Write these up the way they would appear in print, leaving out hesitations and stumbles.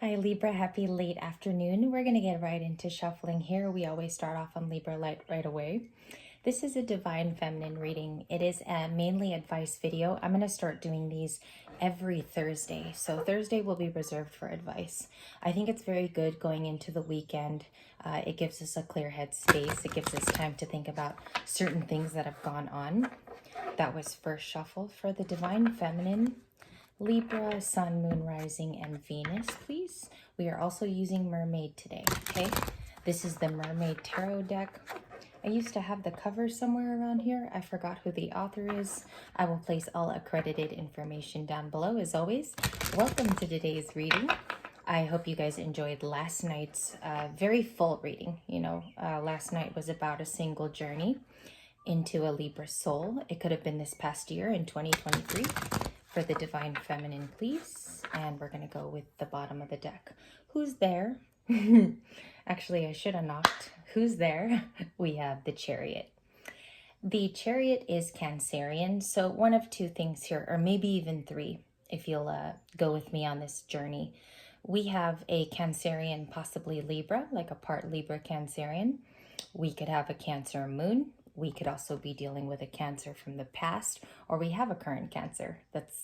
Hi Libra, happy late afternoon. We're going to get right into shuffling here. We always start off on Libra light right away. This is a divine feminine reading. It is a mainly advice video. I'm going to start doing these every Thursday. So Thursday will be reserved for advice. I think it's very good going into the weekend. It gives us a clear head space. It gives us time to think about certain things that have gone on. That was first shuffle for the divine feminine. Libra, Sun, Moon, Rising, and Venus, please. We are also using Mermaid today, okay? This is the Mermaid Tarot deck. I used to have the cover somewhere around here. I forgot who the author is. I will place all accredited information down below, as always. Welcome to today's reading. I hope you guys enjoyed last night's very full reading. Last night was about a single journey into a Libra soul. It could have been this past year in 2023. For the divine feminine, please. And we're going to go with the bottom of the deck. Who's there? Actually, I should have knocked. Who's there? We have the Chariot. The Chariot is Cancerian, so one of two things here, or maybe even three, if you'll go with me on this journey. We have a Cancerian, possibly Libra, like a part Libra Cancerian. We could have a Cancer moon. We could also be dealing with a Cancer from the past, or we have a current Cancer that's,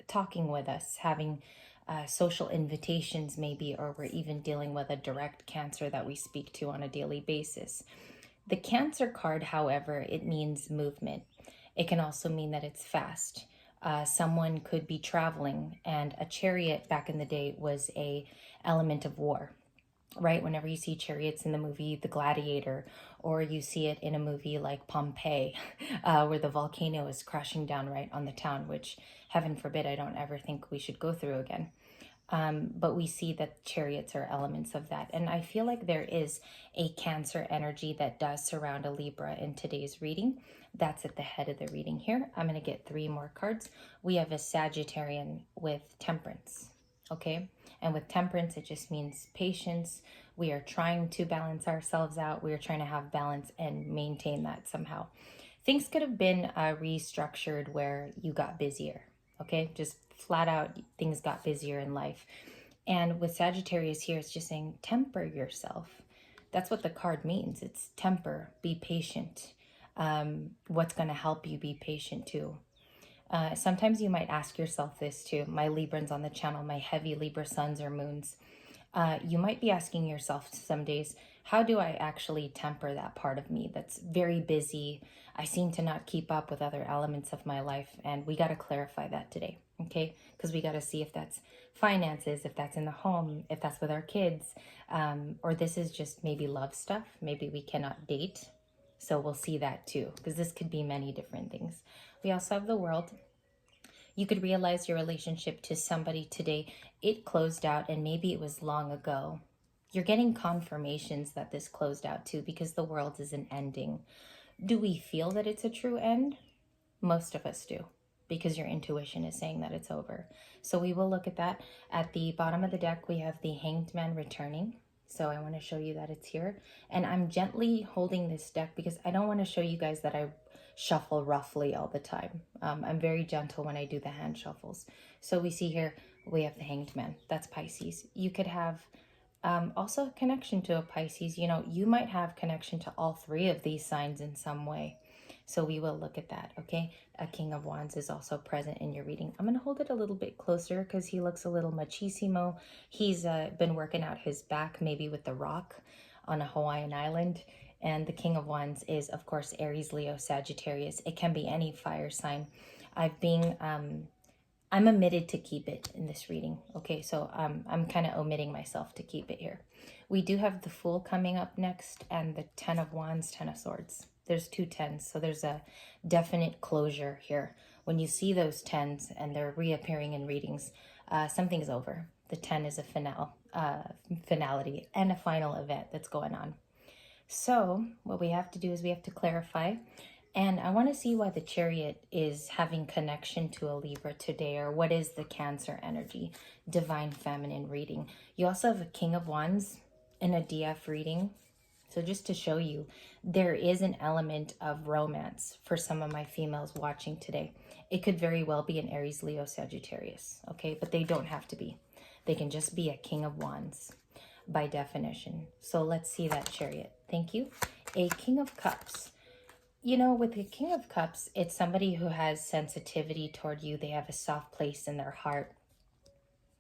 talking with us, having social invitations maybe, or we're even dealing with a direct Cancer that we speak to on a daily basis. The Cancer card, however, it means movement. It can also mean that it's fast. Someone could be traveling, and a chariot back in the day was a element of war. Right? Whenever you see chariots in the movie The Gladiator, or you see it in a movie like Pompeii, where the volcano is crashing down right on the town, which heaven forbid, I don't ever think we should go through again. But we see that chariots are elements of that. And I feel like there is a Cancer energy that does surround a Libra in today's reading. That's at the head of the reading here. I'm going to get 3 more cards. We have a Sagittarian with Temperance. Okay, and with Temperance, it just means patience. We are trying to balance ourselves out. We are trying to have balance and maintain that somehow. Things could have been restructured where you got busier. Okay, just flat out, things got busier in life. And with Sagittarius here, it's just saying temper yourself. That's what the card means. It's temper, be patient. What's going to help you be patient too? Sometimes you might ask yourself this too, my Librans on the channel, my heavy Libra suns or moons. You might be asking yourself some days, how do I actually temper that part of me that's very busy? I seem to not keep up with other elements of my life, and we got to clarify that today, okay? Because we got to see if that's finances, if that's in the home, if that's with our kids, or this is just maybe love stuff. Maybe we cannot date. So we'll see that too, because this could be many different things. We also have the World. You could realize your relationship to somebody today, it closed out, and maybe it was long ago. You're getting confirmations that this closed out too, because the World is an ending. Do we feel that it's a true end? Most of us do, because your intuition is saying that it's over. So we will look at that. At the bottom of the deck, we have the Hanged Man returning. So I want to show you that it's here. And I'm gently holding this deck because I don't want to show you guys that I shuffle roughly all the time. I'm very gentle when I do the hand shuffles. So we see here, we have the Hanged Man. That's Pisces. You could have also a connection to a Pisces. You might have connection to all 3 of these signs in some way. So we will look at that, okay? A King of Wands is also present in your reading. I'm going to hold it a little bit closer because he looks a little machismo. He's been working out his back, maybe with the rock on a Hawaiian island. And the King of Wands is, of course, Aries, Leo, Sagittarius. It can be any fire sign. I'm omitted to keep it in this reading. Okay, so I'm kind of omitting myself to keep it here. We do have the Fool coming up next, and the 10 of Wands, 10 of Swords. There's 2 10s, so there's a definite closure here. When you see those 10s and they're reappearing in readings, something's over. The 10 is a finality and a final event that's going on. So what we have to do is we have to clarify. And I want to see why the Chariot is having connection to a Libra today, or what is the Cancer energy, divine feminine reading. You also have a King of Wands in a DF reading. So just to show you, there is an element of romance for some of my females watching today. It could very well be an Aries, Leo, Sagittarius, okay? But they don't have to be. They can just be a King of Wands by definition. So let's see that, Chariot. Thank you. A King of Cups. You know, with the King of Cups, it's somebody who has sensitivity toward you. They have a soft place in their heart.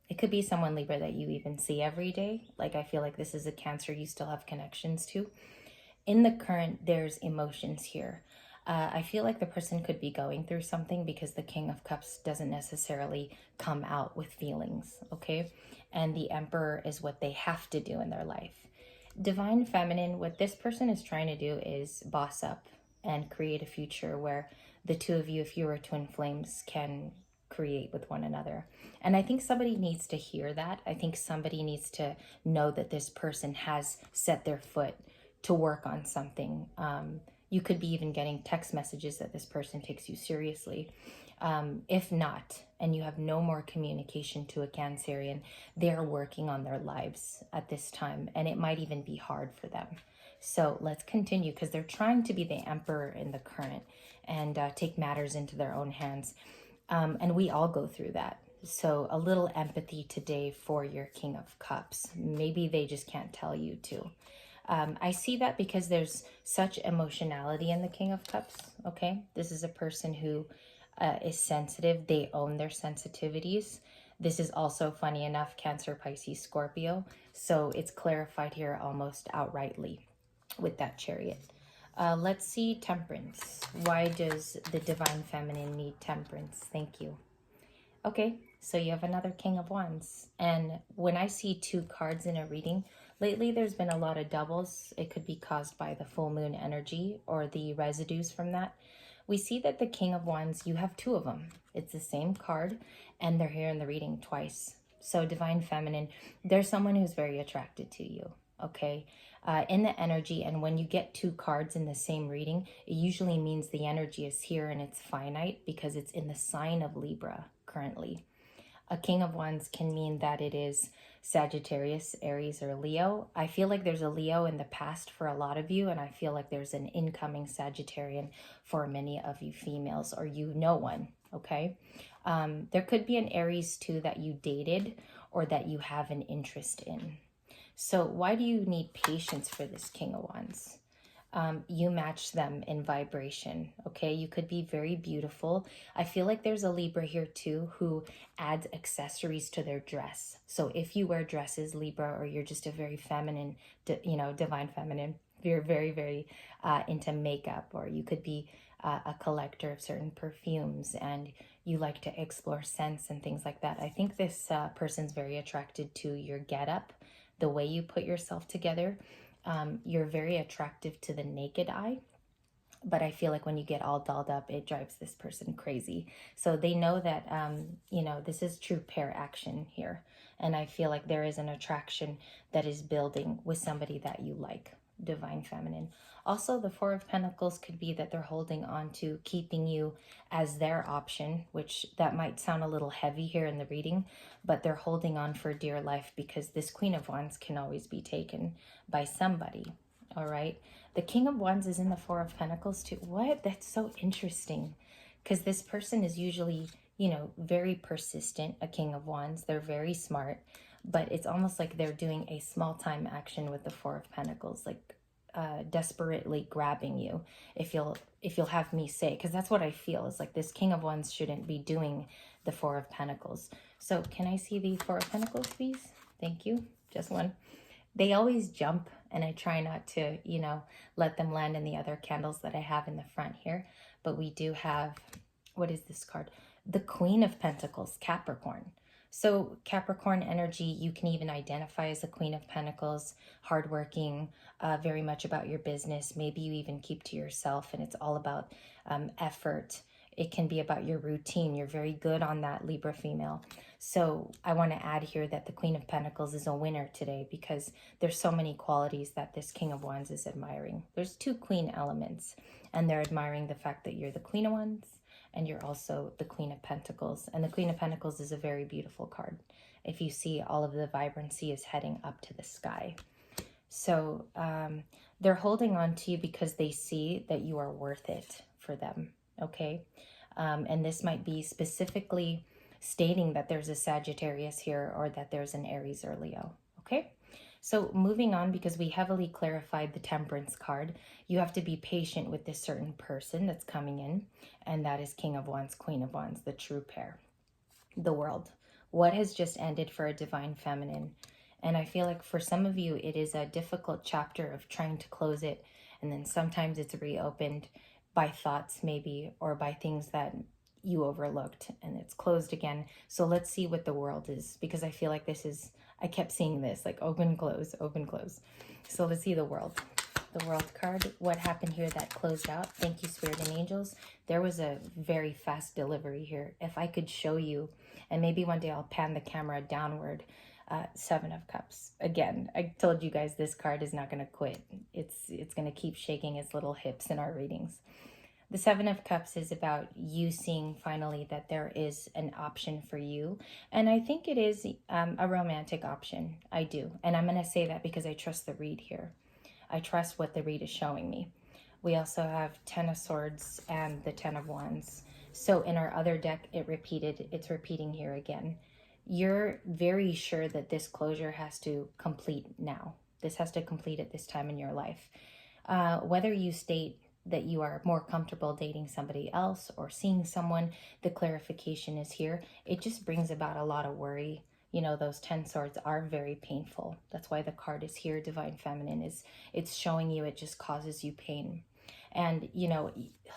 It could be someone, Libra, that you even see every day. Like, I feel like this is a Cancer you still have connections to. In the current, there's emotions here. I feel like the person could be going through something because the King of Cups doesn't necessarily come out with feelings, okay? And the Emperor is what they have to do in their life. Divine Feminine, what this person is trying to do is boss up and create a future where the two of you, if you were twin flames, can create with one another. And I think somebody needs to hear that. I think somebody needs to know that this person has set their foot to work on something. You could be even getting text messages that this person takes you seriously. If not, and you have no more communication to a Cancerian, they're working on their lives at this time, and it might even be hard for them. So let's continue, because they're trying to be the Emperor in the current and take matters into their own hands. And we all go through that. So a little empathy today for your King of Cups. Maybe they just can't tell you to. I see that because there's such emotionality in the King of Cups, okay? This is a person who is sensitive. They own their sensitivities. This is also, funny enough, Cancer, Pisces, Scorpio. So it's clarified here almost outrightly with that Chariot. Let's see Temperance. Why does the Divine Feminine need Temperance? Thank you. Okay, so you have another King of Wands. And when I see two cards in a reading, lately there's been a lot of doubles. It could be caused by the full moon energy or the residues from that. We see that the King of Wands, you have two of them. It's the same card, and they're here in the reading twice. So Divine Feminine, there's someone who's very attracted to you, okay? In the energy, and when you get two cards in the same reading, it usually means the energy is here and it's finite because it's in the sign of Libra currently. A King of Wands can mean that it is Sagittarius, Aries, or Leo. I feel like there's a Leo in the past for a lot of you, and I feel like there's an incoming Sagittarian for many of you females, or you know one, okay? There could be an Aries too that you dated or that you have an interest in. So why do you need patience for this King of Wands? You match them in vibration, okay? You could be very beautiful. I feel like there's a Libra here too who adds accessories to their dress. So if you wear dresses, Libra, or you're just a very feminine, Divine Feminine, you're very, very into makeup, or you could be a collector of certain perfumes and you like to explore scents and things like that. I think this person's very attracted to your getup, the way you put yourself together. You're very attractive to the naked eye, but I feel like when you get all dolled up, it drives this person crazy. So they know that, this is true pair action here. And I feel like there is an attraction that is building with somebody that you like, Divine Feminine. Also, the Four of Pentacles could be that they're holding on to keeping you as their option, which that might sound a little heavy here in the reading, but they're holding on for dear life because this Queen of Wands can always be taken by somebody, all right? The King of Wands is in the Four of Pentacles too. What? That's so interesting, because this person is usually, very persistent, a King of Wands. They're very smart, but it's almost like they're doing a small time action with the Four of Pentacles, like desperately grabbing you, if you'll have me say, because that's what I feel. Is like this King of Wands shouldn't be doing the Four of Pentacles. So can I see the Four of Pentacles, please? Thank you. Just one. They always jump, and I try not to, let them land in the other candles that I have in the front here. But we do have, what is this card? The Queen of Pentacles, Capricorn. So Capricorn energy, you can even identify as the Queen of Pentacles, hardworking, very much about your business. Maybe you even keep to yourself, and it's all about effort. It can be about your routine. You're very good on that, Libra female. So I want to add here that the Queen of Pentacles is a winner today because there's so many qualities that this King of Wands is admiring. There's two Queen elements, and they're admiring the fact that you're the Queen of Wands and you're also the Queen of Pentacles. And the Queen of Pentacles is a very beautiful card. If you see, all of the vibrancy is heading up to the sky. So they're holding on to you because they see that you are worth it for them, okay? And this might be specifically stating that there's a Sagittarius here or that there's an Aries or Leo. Okay? So moving on, because we heavily clarified the Temperance card, you have to be patient with this certain person that's coming in, and that is King of Wands, Queen of Wands, the true pair. The World. What has just ended for a Divine Feminine? And I feel like for some of you, it is a difficult chapter of trying to close it, and then sometimes it's reopened by thoughts maybe, or by things that you overlooked, and it's closed again. So let's see what the World is, because I feel like this is, I kept seeing this, like open, close, open, close. So let's see the World. The World card. What happened here that closed out? Thank you, Spirit and Angels. There was a very fast delivery here. If I could show you, and maybe one day I'll pan the camera downward. Seven of Cups. Again, I told you guys this card is not going to quit. It's going to keep shaking its little hips in our readings. The Seven of Cups is about you seeing finally that there is an option for you. And I think it is a romantic option. I do. And I'm going to say that because I trust the read here. I trust what the read is showing me. We also have Ten of Swords and the Ten of Wands. So in our other deck, it's repeating here again. You're very sure that this closure has to complete now. This has to complete at this time in your life. Whether you state that you are more comfortable dating somebody else or seeing someone, the clarification is here. It just brings about a lot of worry. You know, those 10 swords are very painful. That's why the card is here. Divine Feminine is, it's showing you it just causes you pain. And, you know,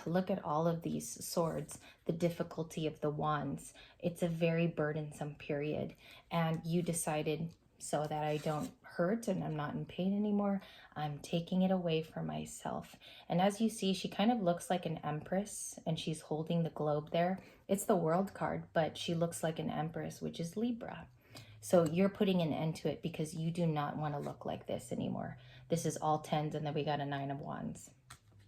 look at all of these swords, the difficulty of the wands. It's a very burdensome period. And you decided, so that I don't hurt and I'm not in pain anymore, I'm taking it away from myself. And as you see, she kind of looks like an empress, and she's holding the globe there. It's the World card, but she looks like an empress, which is Libra. So you're putting an end to it because you do not want to look like this anymore. This is all tens, and then we got a Nine of Wands.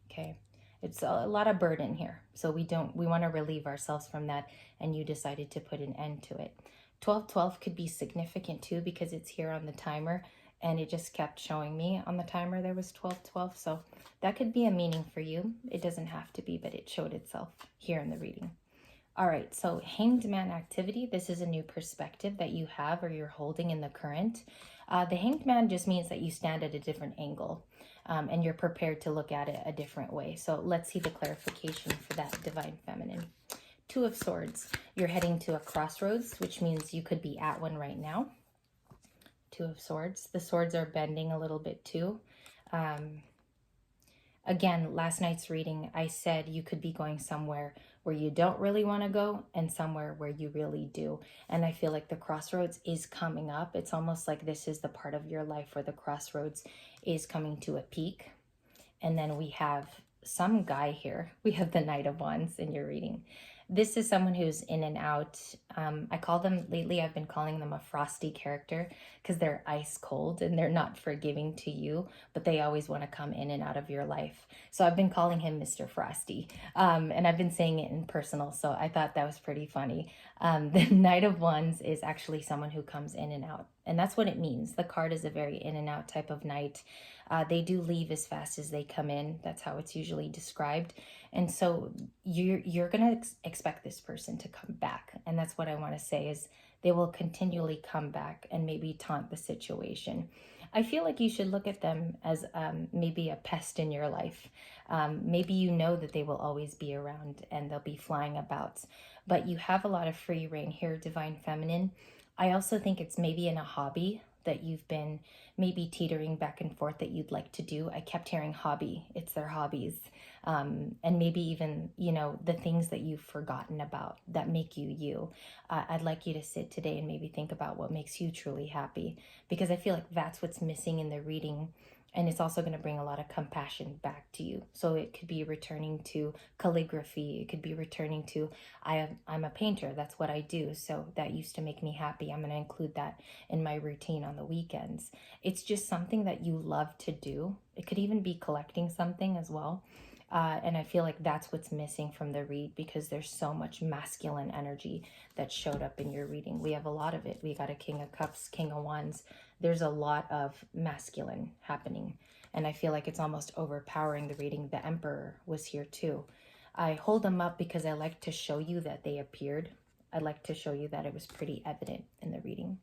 Okay, it's a lot of burden here. So we want to relieve ourselves from that, and you decided to put an end to it. 12-12 could be significant too, because it's here on the timer, and it just kept showing me on the timer there was 12-12. So that could be a meaning for you. It doesn't have to be, but it showed itself here in the reading. All right, so Hanged Man activity. This is a new perspective that you have or you're holding in the current. The Hanged Man just means that you stand at a different angle, and you're prepared to look at it a different way. So let's see the clarification for that, Divine Feminine. Two of Swords. You're heading to a crossroads, which means you could be at one right now. Two of Swords. The swords are bending a little bit too. Again, last night's reading, I said you could be going somewhere where you don't really want to go and somewhere where you really do. And I feel like the crossroads is coming up. It's almost like this is the part of your life where the crossroads is coming to a peak. And then we have some guy here. We have the Knight of Wands in your reading. This is someone who's in and out. I call them, lately I've been calling them a frosty character, because they're ice cold and they're not forgiving to you, but they always want to come in and out of your life. So I've been calling him Mr. Frosty, and I've been saying it in personal, so I thought that was pretty funny. The Knight of Wands is actually someone who comes in and out, and that's what it means. The card is a very in and out type of knight. They do leave as fast as they come in. That's how it's usually described. And so you're going to expect this person to come back. And that's what I want to say is they will continually come back and maybe taunt the situation. I feel like you should look at them as maybe a pest in your life. Maybe you know that they will always be around and they'll be flying about. But you have a lot of free reign here, Divine Feminine. I also think it's maybe in a hobby that you've been maybe teetering back and forth that you'd like to do. I kept hearing hobby. It's their hobbies. And maybe even, you know, the things that you've forgotten about that make you you. I'd like you to sit today and maybe think about what makes you truly happy, because I feel like that's what's missing in the reading. And it's also going to bring a lot of compassion back to you. So it could be returning to calligraphy. It could be returning to, I'm a painter. That's what I do. So that used to make me happy. I'm going to include that in my routine on the weekends. It's just something that you love to do. It could even be collecting something as well. And I feel like that's what's missing from the read, because there's so much masculine energy that showed up in your reading. We have a lot of it. We got a King of Cups, King of Wands. There's a lot of masculine happening. And I feel like it's almost overpowering the reading. The Emperor was here too. I hold them up because I like to show you that they appeared. I'd like to show you that it was pretty evident in the reading.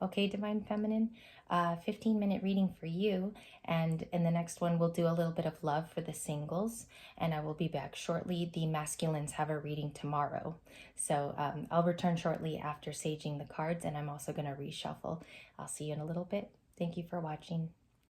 Okay, Divine Feminine, 15-minute reading for you. And in the next one, we'll do a little bit of love for the singles. And I will be back shortly. The masculines have a reading tomorrow. So I'll return shortly after saging the cards. And I'm also going to reshuffle. I'll see you in a little bit. Thank you for watching.